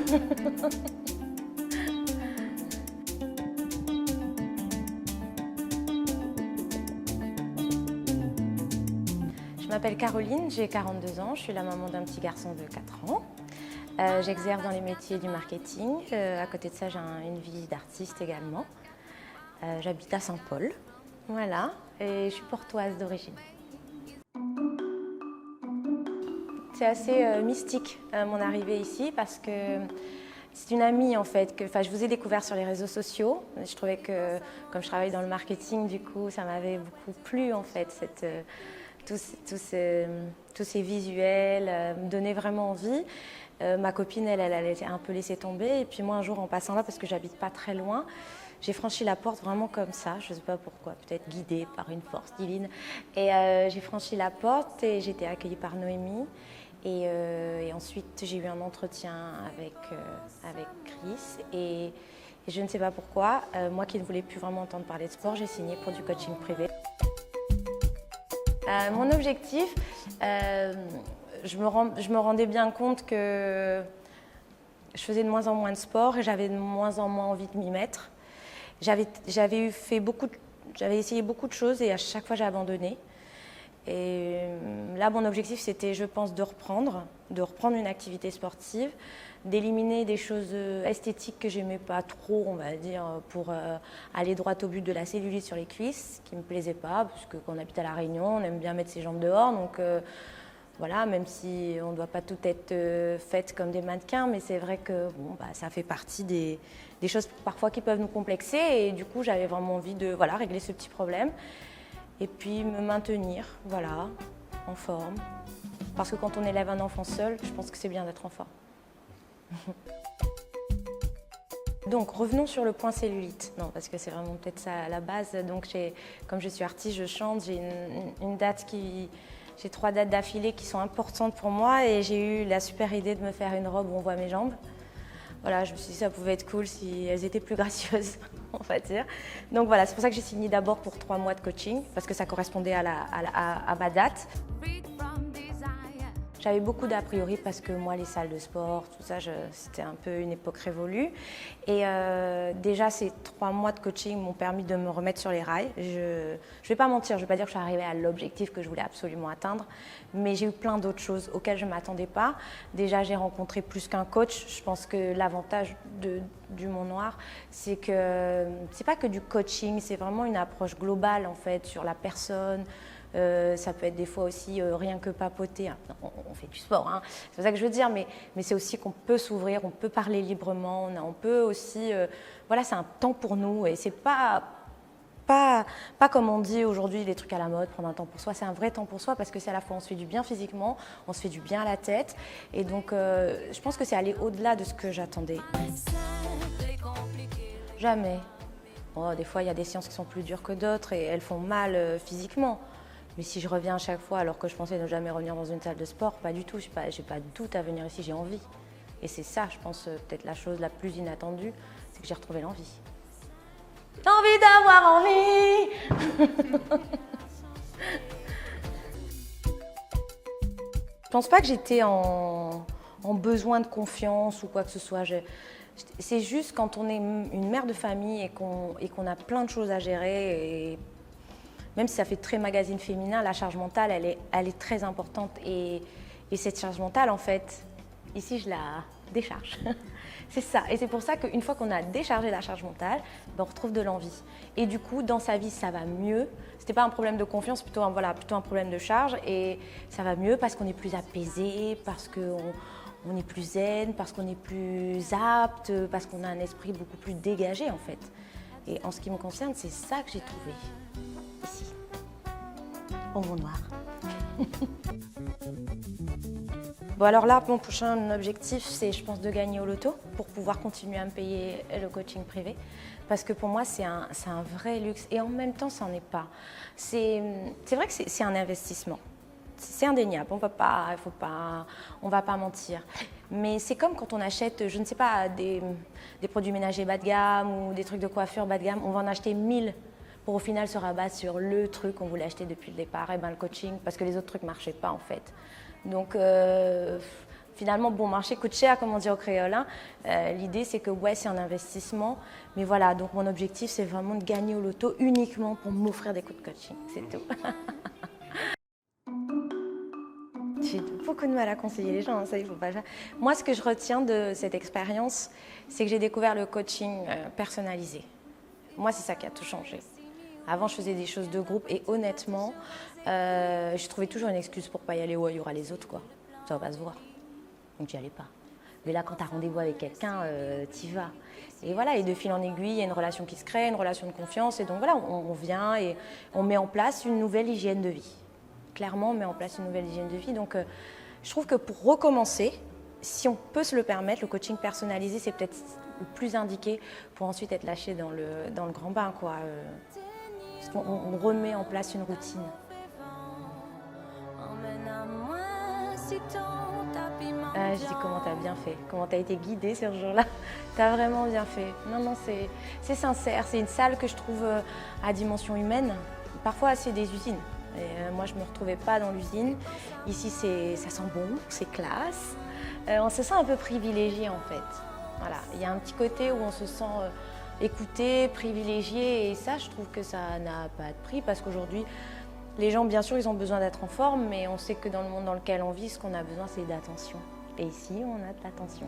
Je m'appelle Caroline, j'ai 42 ans, je suis la maman d'un petit garçon de 4 ans. J'exerce dans les métiers du marketing. À côté de ça, j'ai une vie d'artiste également. J'habite à Saint-Paul, voilà, et je suis portoise d'origine. C'est assez mystique mon arrivée ici parce que c'est une amie en fait, je vous ai découvert sur les réseaux sociaux. Je trouvais que comme je travaille dans le marketing, du coup ça m'avait beaucoup plu en fait, tous ces visuels me donnaient vraiment envie. Ma copine elle était un peu laissée tomber et puis moi un jour en passant là, parce que j'habite pas très loin, j'ai franchi la porte vraiment comme ça, je ne sais pas pourquoi, peut-être guidée par une force divine. Et j'ai franchi la porte et j'ai été accueillie par Noémie. Et ensuite, j'ai eu un entretien avec Chris. Et je ne sais pas pourquoi, moi qui ne voulais plus vraiment entendre parler de sport, j'ai signé pour du coaching privé. Mon objectif, je me rendais bien compte que je faisais de moins en moins de sport et j'avais de moins en moins envie de m'y mettre. J'avais essayé beaucoup de choses et à chaque fois j'ai abandonné. Et là, mon objectif, c'était, je pense, de reprendre une activité sportive, d'éliminer des choses esthétiques que j'aimais pas trop, on va dire, pour aller droit au but de la cellulite sur les cuisses, qui me plaisait pas, parce que quand on habite à La Réunion, on aime bien mettre ses jambes dehors, donc voilà, même si on ne doit pas tout être faites comme des mannequins, mais c'est vrai que bon, ça fait partie des choses parfois qui peuvent nous complexer, et du coup, j'avais vraiment envie de régler ce petit problème. Et puis me maintenir, voilà, en forme. Parce que quand on élève un enfant seul, je pense que c'est bien d'être en forme. Donc revenons sur le point cellulite. Non, parce que c'est vraiment peut-être ça à la base. Donc comme je suis artiste, je chante, j'ai j'ai 3 dates d'affilée qui sont importantes pour moi et j'ai eu la super idée de me faire une robe où on voit mes jambes. Voilà, je me suis dit que ça pouvait être cool si elles étaient plus gracieuses, on va dire. Donc voilà, c'est pour ça que j'ai signé d'abord pour 3 mois de coaching, parce que ça correspondait à ma date. J'avais beaucoup d'a priori parce que moi, les salles de sport, tout ça, c'était un peu une époque révolue. Et déjà, ces 3 mois de coaching m'ont permis de me remettre sur les rails. Je ne vais pas mentir, je ne vais pas dire que je suis arrivée à l'objectif que je voulais absolument atteindre, mais j'ai eu plein d'autres choses auxquelles je ne m'attendais pas. Déjà, j'ai rencontré plus qu'un coach. Je pense que l'avantage du Mont Noir, c'est que c'est pas que du coaching, c'est vraiment une approche globale en fait sur la personne. Ça peut être des fois aussi rien que papoter. On fait du sport, hein. C'est pour ça que je veux dire, mais c'est aussi qu'on peut s'ouvrir, on peut parler librement, on peut aussi, voilà, c'est un temps pour nous et c'est pas comme on dit aujourd'hui les trucs à la mode, prendre un temps pour soi, c'est un vrai temps pour soi parce que c'est à la fois on se fait du bien physiquement, on se fait du bien à la tête et donc je pense que c'est aller au-delà de ce que j'attendais. Jamais. Oh, des fois il y a des séances qui sont plus dures que d'autres et elles font mal physiquement. Mais si je reviens à chaque fois alors que je pensais ne jamais revenir dans une salle de sport, pas du tout, j'ai pas de doute à venir ici, j'ai envie. Et c'est ça, je pense, peut-être la chose la plus inattendue, c'est que j'ai retrouvé l'envie. Envie d'avoir envie. Je pense pas que j'étais en besoin de confiance ou quoi que ce soit. C'est juste quand on est une mère de famille et qu'on a plein de choses à gérer et même si ça fait très magazine féminin, la charge mentale, elle est très importante. Et cette charge mentale, en fait, ici, je la décharge. C'est ça. Et c'est pour ça qu'une fois qu'on a déchargé la charge mentale, on retrouve de l'envie. Et du coup, dans sa vie, ça va mieux. C'était pas un problème de confiance, plutôt un problème de charge. Et ça va mieux parce qu'on est plus apaisé, parce qu'on est plus zen, parce qu'on est plus apte, parce qu'on a un esprit beaucoup plus dégagé, en fait. Et en ce qui me concerne, c'est ça que j'ai trouvé. Ici, au Mont Noir. Bon alors là, mon prochain objectif, c'est je pense de gagner au loto pour pouvoir continuer à me payer le coaching privé. Parce que pour moi, c'est un vrai luxe et en même temps, ça n'en est pas. C'est vrai que c'est un investissement. C'est indéniable, on va pas mentir. Mais c'est comme quand on achète, je ne sais pas, des produits ménagers bas de gamme ou des trucs de coiffure bas de gamme, on va en acheter 1000 pour au final se rabattre sur le truc qu'on voulait acheter depuis le départ, et ben le coaching, parce que les autres trucs ne marchaient pas en fait. Donc finalement bon marché coûte cher, comme on dit au créole. Hein. L'idée, c'est que ouais, c'est un investissement. Mais voilà, donc mon objectif, c'est vraiment de gagner au loto uniquement pour m'offrir des coups de coaching. C'est tout. J'ai beaucoup de mal à conseiller les gens, hein, ça il faut pas faire. Moi, ce que je retiens de cette expérience, c'est que j'ai découvert le coaching personnalisé. Moi, c'est ça qui a tout changé. Avant, je faisais des choses de groupe et honnêtement, je trouvais toujours une excuse pour pas y aller. Ouais, il y aura les autres, quoi. Ça va pas se voir. Donc, tu n'y allais pas. Mais là, quand tu as rendez-vous avec quelqu'un, tu y vas. Et voilà, et de fil en aiguille, il y a une relation qui se crée, une relation de confiance. Et donc voilà, on vient et on met en place une nouvelle hygiène de vie. Clairement, on met en place une nouvelle hygiène de vie. Donc, je trouve que pour recommencer, si on peut se le permettre, le coaching personnalisé, c'est peut-être le plus indiqué pour ensuite être lâché dans le grand bain, quoi. Parce qu'on remet en place une routine. Je dis comment t'as bien fait, comment t'as été guidée ce jour-là. T'as vraiment bien fait. Non, c'est sincère. C'est une salle que je trouve à dimension humaine. Parfois, c'est des usines. Et moi, je ne me retrouvais pas dans l'usine. Ici, ça sent bon, c'est classe. On se sent un peu privilégié, en fait. Voilà. Il y a un petit côté où on se sent écouté, privilégié. Et ça, je trouve que ça n'a pas de prix parce qu'aujourd'hui, les gens, bien sûr, ils ont besoin d'être en forme, mais on sait que dans le monde dans lequel on vit, ce qu'on a besoin, c'est d'attention. Et ici, on a de l'attention.